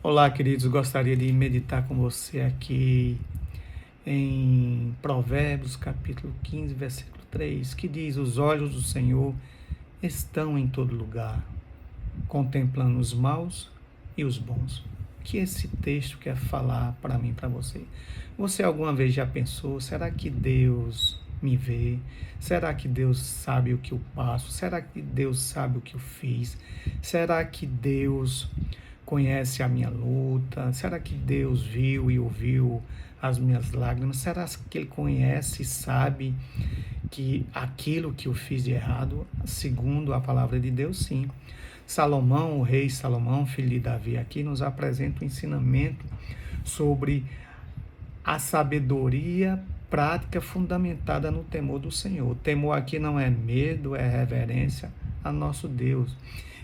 Olá, queridos. Gostaria de meditar com você aqui em Provérbios, capítulo 15, versículo 3, que diz: Os olhos do Senhor estão em todo lugar, contemplando os maus e os bons. O que esse texto quer falar para mim, para você? Você alguma vez já pensou, será que Deus me vê? Será que Deus sabe o que eu passo? Será que Deus sabe o que eu fiz? Será que Deus conhece a minha luta? Será que Deus viu e ouviu as minhas lágrimas? Será que Ele conhece e sabe que aquilo que eu fiz de errado, segundo a palavra de Deus, sim. Salomão, o rei Salomão, filho de Davi, aqui nos apresenta um ensinamento sobre a sabedoria prática fundamentada no temor do Senhor. O temor aqui não é medo, é reverência a nosso Deus.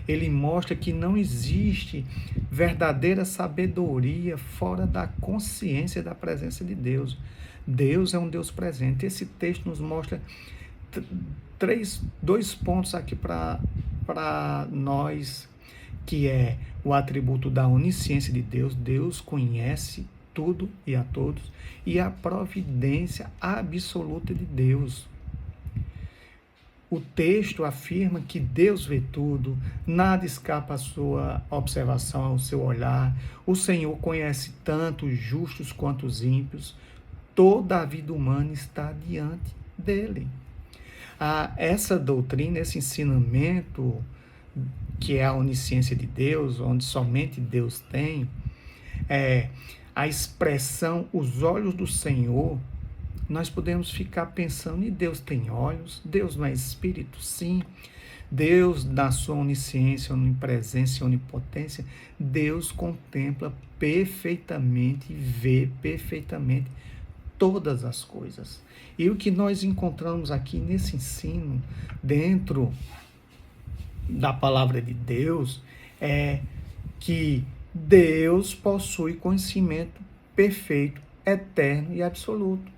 Ele mostra que não existe verdadeira sabedoria fora da consciência da presença de Deus. Deus é um Deus presente. Esse texto nos mostra dois pontos aqui para nós, que é o atributo da onisciência de Deus. Deus conhece tudo e a todos, e a providência absoluta de Deus. O texto afirma que Deus vê tudo, nada escapa à sua observação, ao seu olhar. O Senhor conhece tanto os justos quanto os ímpios. Toda a vida humana está diante dele. Essa doutrina, esse ensinamento, que é a onisciência de Deus, onde somente Deus tem, a expressão os olhos do Senhor. Nós podemos ficar pensando, e Deus tem olhos? Deus não é espírito? Sim. Deus, na sua onisciência, onipresença e onipotência, Deus contempla perfeitamente, vê perfeitamente todas as coisas. E o que nós encontramos aqui nesse ensino, dentro da palavra de Deus, é que Deus possui conhecimento perfeito, eterno e absoluto.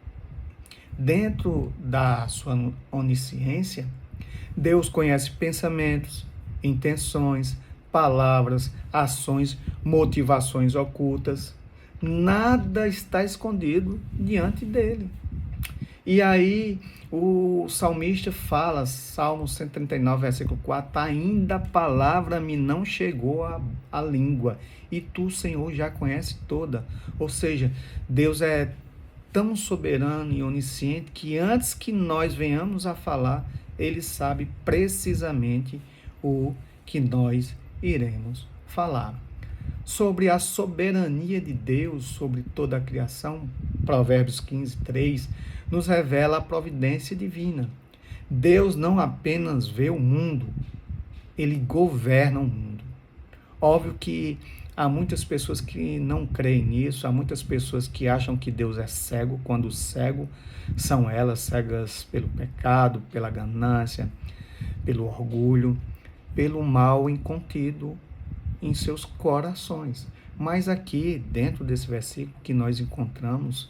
Dentro da sua onisciência, Deus conhece pensamentos, intenções, palavras, ações, motivações ocultas. Nada está escondido diante dele. E aí o salmista fala, Salmo 139, versículo 4, ainda a palavra me não chegou à língua, e tu, Senhor, já conhece toda. Ou seja, Deus é tão soberano e onisciente que antes que nós venhamos a falar, ele sabe precisamente o que nós iremos falar. Sobre a soberania de Deus sobre toda a criação, Provérbios 15, 3, nos revela a providência divina. Deus não apenas vê o mundo, ele governa o mundo. Óbvio que há muitas pessoas que não creem nisso, há muitas pessoas que acham que Deus é cego, quando cego são elas, cegas pelo pecado, pela ganância, pelo orgulho, pelo mal incontido em seus corações. Mas aqui, dentro desse versículo que nós encontramos,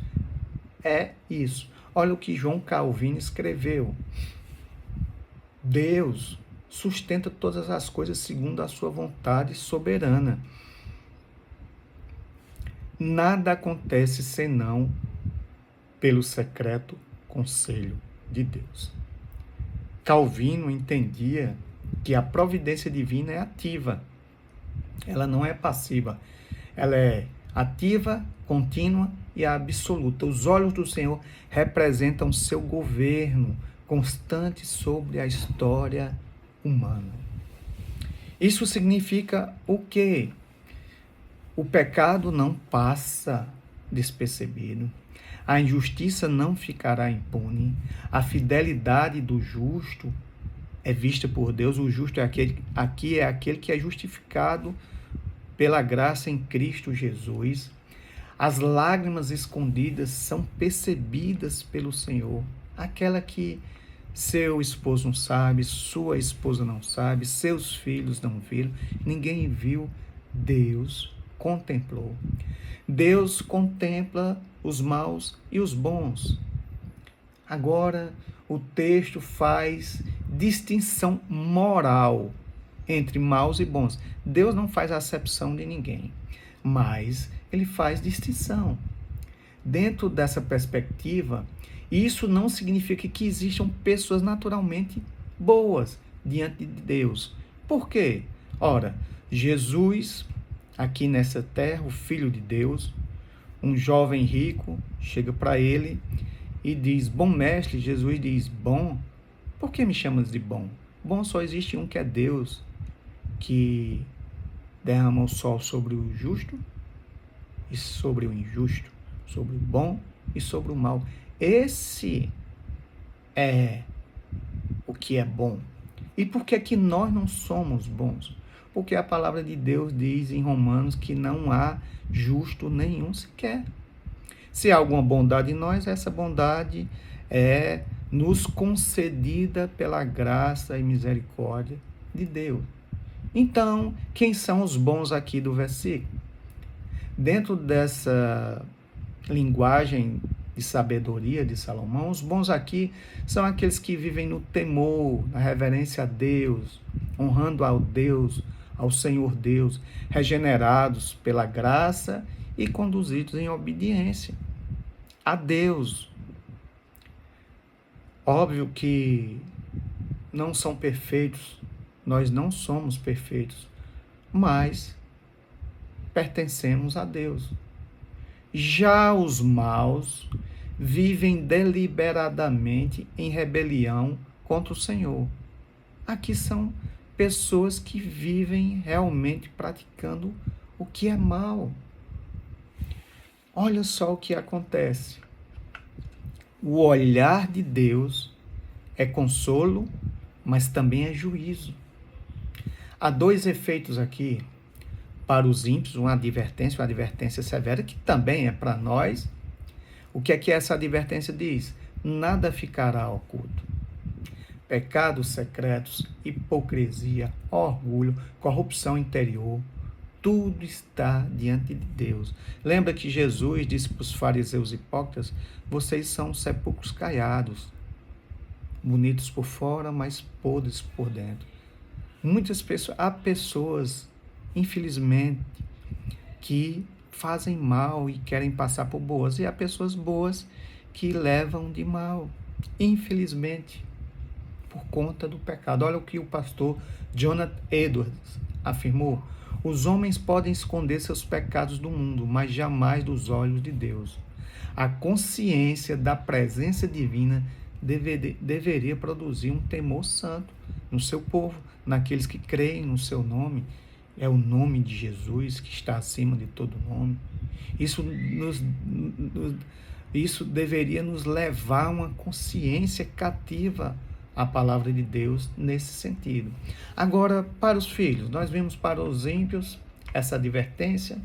é isso. Olha o que João Calvino escreveu. Deus sustenta todas as coisas segundo a sua vontade soberana. Nada acontece senão pelo secreto conselho de Deus. Calvino entendia que a providência divina é ativa. Ela não é passiva. Ela é ativa, contínua e absoluta. Os olhos do Senhor representam seu governo constante sobre a história humana. Isso significa o quê? O pecado não passa despercebido. A injustiça não ficará impune. A fidelidade do justo é vista por Deus. O justo aqui é aquele que é justificado pela graça em Cristo Jesus. As lágrimas escondidas são percebidas pelo Senhor. Aquela que seu esposo não sabe, sua esposa não sabe, seus filhos não viram, ninguém viu, Deus contemplou. Deus contempla os maus e os bons. Agora, o texto faz distinção moral entre maus e bons. Deus não faz acepção de ninguém, mas ele faz distinção. Dentro dessa perspectiva, isso não significa que existam pessoas naturalmente boas diante de Deus. Por quê? Ora, Jesus, aqui nessa terra, o Filho de Deus, um jovem rico, chega para ele e diz: bom mestre. Jesus diz: bom? Por que me chamas de bom? Bom só existe um, que é Deus, que derrama o sol sobre o justo e sobre o injusto, sobre o bom e sobre o mal. Esse é o que é bom. E por que que nós não somos bons? Porque a palavra de Deus diz em Romanos que não há justo nenhum sequer. Se há alguma bondade em nós, essa bondade é nos concedida pela graça e misericórdia de Deus. Então, quem são os bons aqui do versículo? Dentro dessa linguagem de sabedoria de Salomão, os bons aqui são aqueles que vivem no temor, na reverência a Deus, honrando ao Deus, ao Senhor Deus, regenerados pela graça e conduzidos em obediência a Deus. Óbvio que não são perfeitos, nós não somos perfeitos, mas pertencemos a Deus. Já os maus vivem deliberadamente em rebelião contra o Senhor. Aqui são pessoas que vivem realmente praticando o que é mal. Olha só o que acontece. O olhar de Deus é consolo, mas também é juízo. Há dois efeitos aqui para os ímpios, uma advertência severa, que também é para nós. O que é que essa advertência diz? Nada ficará oculto. Pecados secretos, hipocrisia, orgulho, corrupção interior, tudo está diante de Deus. Lembra que Jesus disse para os fariseus hipócritas: vocês são sepulcros caiados, bonitos por fora, mas podres por dentro. Há pessoas, infelizmente, que fazem mal e querem passar por boas, e há pessoas boas que levam de mal, infelizmente, por conta do pecado. Olha o que o pastor Jonathan Edwards afirmou: os homens podem esconder seus pecados do mundo, mas jamais dos olhos de Deus. A consciência da presença divina deveria produzir um temor santo no seu povo, naqueles que creem no seu nome. É o nome de Jesus que está acima de todo nome. Isso deveria nos levar a uma consciência cativa à palavra de Deus nesse sentido. Agora, para os filhos, nós vimos para os ímpios essa advertência.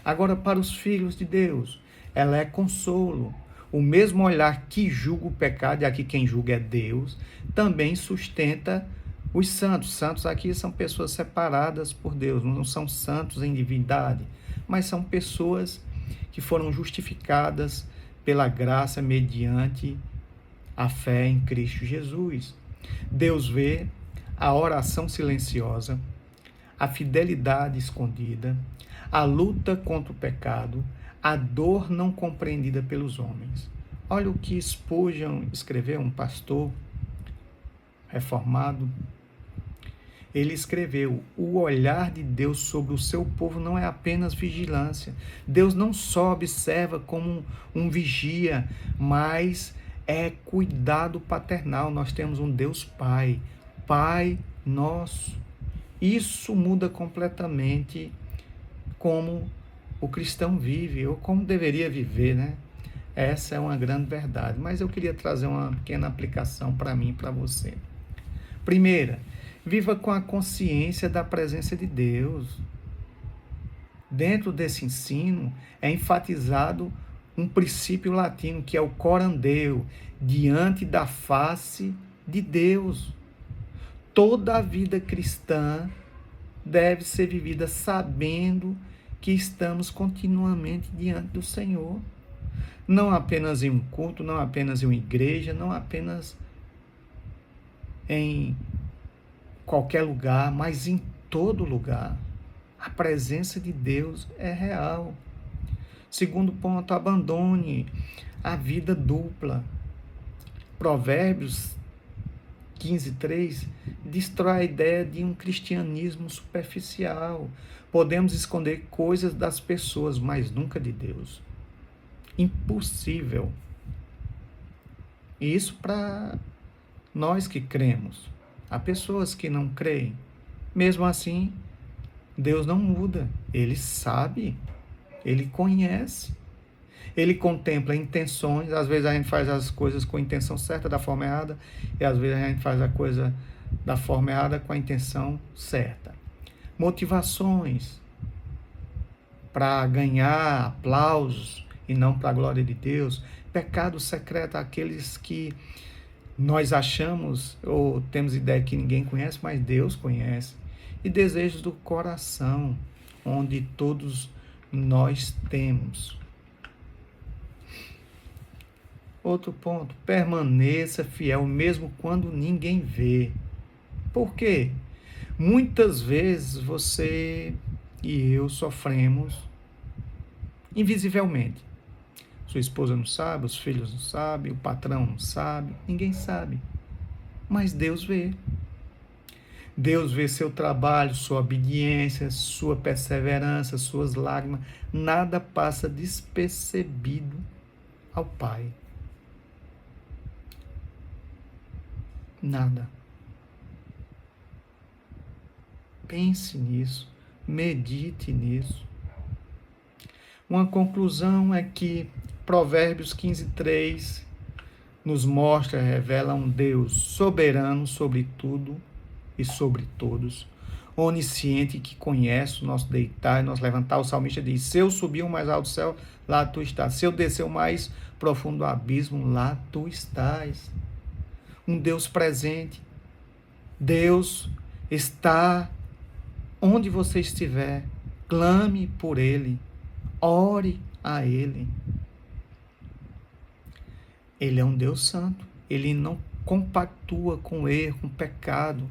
Agora, para os filhos de Deus, ela é consolo. O mesmo olhar que julga o pecado, e aqui quem julga é Deus, também sustenta os santos. Santos aqui são pessoas separadas por Deus, não são santos em divindade, mas são pessoas que foram justificadas pela graça mediante a fé em Cristo Jesus. Deus vê a oração silenciosa, a fidelidade escondida, a luta contra o pecado, a dor não compreendida pelos homens. Olha o que Spurgeon escreveu, um pastor reformado. Ele escreveu: o olhar de Deus sobre o seu povo não é apenas vigilância. Deus não só observa como um vigia, mas é cuidado paternal. Nós temos um Deus Pai, Pai nosso. Isso muda completamente como o cristão vive, ou como deveria viver, né? Essa é uma grande verdade. Mas eu queria trazer uma pequena aplicação para mim e para você. Primeira, viva com a consciência da presença de Deus. Dentro desse ensino é enfatizado um princípio latino, que é o coram Deo, diante da face de Deus. Toda a vida cristã deve ser vivida sabendo que estamos continuamente diante do Senhor. Não apenas em um culto, não apenas em uma igreja, não apenas em qualquer lugar, mas em todo lugar. A presença de Deus é real. Segundo ponto, abandone a vida dupla. Provérbios 15:3 destrói a ideia de um cristianismo superficial. Podemos esconder coisas das pessoas, mas nunca de Deus. Impossível. Isso para nós que cremos. Há pessoas que não creem. Mesmo assim, Deus não muda. Ele sabe, ele conhece. Ele contempla intenções. Às vezes a gente faz as coisas com a intenção certa, da forma errada, e às vezes a gente faz a coisa da forma errada com a intenção certa. Motivações para ganhar aplausos e não para a glória de Deus. Pecado secreto, aqueles que nós achamos ou temos ideia que ninguém conhece, mas Deus conhece. E desejos do coração, onde todos nós temos. Outro ponto, permaneça fiel mesmo quando ninguém vê. Por quê? Muitas vezes você e eu sofremos invisivelmente. Sua esposa não sabe, os filhos não sabem, o patrão não sabe, ninguém sabe. Mas Deus vê. Deus vê seu trabalho, sua obediência, sua perseverança, suas lágrimas. Nada passa despercebido ao Pai. Nada. Pense nisso, medite nisso. Uma conclusão é que Provérbios 15:3 nos mostra, revela um Deus soberano sobre tudo e sobre todos, onisciente, que conhece o nosso deitar e nosso levantar. O salmista diz: se eu subir o mais alto do céu, lá tu estás. Se eu descer o mais profundo do abismo, lá tu estás. Um Deus presente. Deus está onde você estiver. Clame por Ele. Ore a Ele. Ele é um Deus santo. Ele não compactua com o erro, com o pecado,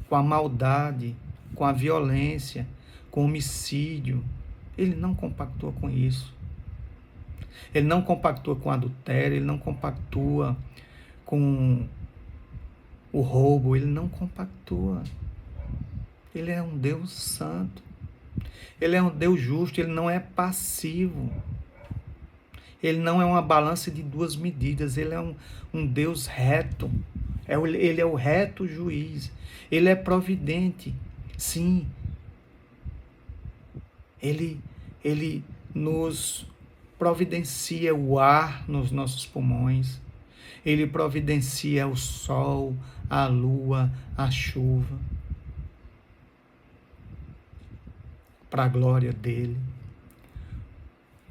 com a maldade, com a violência, com o homicídio. Ele não compactua com isso. Ele não compactua com adultério, ele não compactua com o roubo, ele não compactua. Ele é um Deus santo. Ele é um Deus justo, ele não é passivo. Ele não é uma balança de duas medidas, ele é um Deus reto. Ele é o reto juiz. Ele é providente. Sim. Ele nos providencia o ar nos nossos pulmões. Ele providencia o sol, a lua, a chuva. Para a glória dele.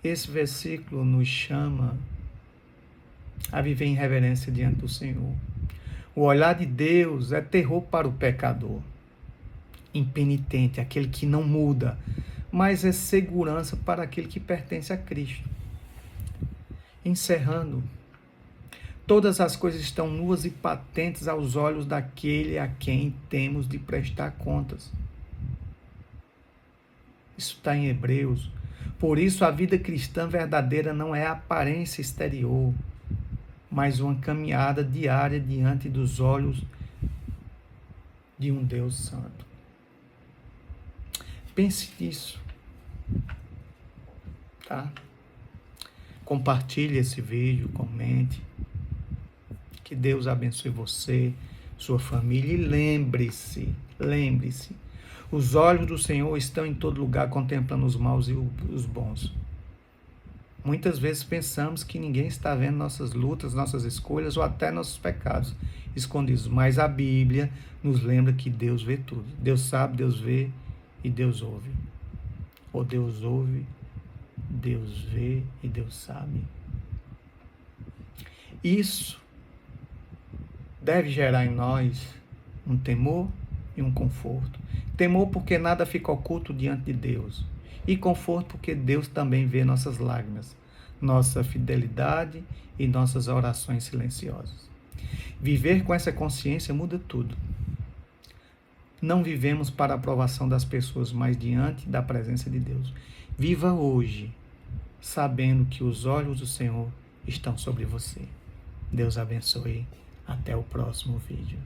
Esse versículo nos chama a viver em reverência diante do Senhor. O olhar de Deus é terror para o pecador, impenitente, aquele que não muda, mas é segurança para aquele que pertence a Cristo. Encerrando, todas as coisas estão nuas e patentes aos olhos daquele a quem temos de prestar contas. Isso está em Hebreus. Por isso, a vida cristã verdadeira não é a aparência exterior, mas uma caminhada diária diante dos olhos de um Deus santo. Pense nisso, tá? Compartilhe esse vídeo, comente. Que Deus abençoe você, sua família. E lembre-se, os olhos do Senhor estão em todo lugar, contemplando os maus e os bons. Muitas vezes pensamos que ninguém está vendo nossas lutas, nossas escolhas ou até nossos pecados escondidos. Mas a Bíblia nos lembra que Deus vê tudo. Deus sabe, Deus vê e Deus ouve. Ou Deus ouve, Deus vê e Deus sabe. Isso deve gerar em nós um temor e um conforto. Temor porque nada fica oculto diante de Deus. E conforto porque Deus também vê nossas lágrimas, nossa fidelidade e nossas orações silenciosas. Viver com essa consciência muda tudo. Não vivemos para a aprovação das pessoas, mas diante da presença de Deus. Viva hoje, sabendo que os olhos do Senhor estão sobre você. Deus abençoe. Até o próximo vídeo.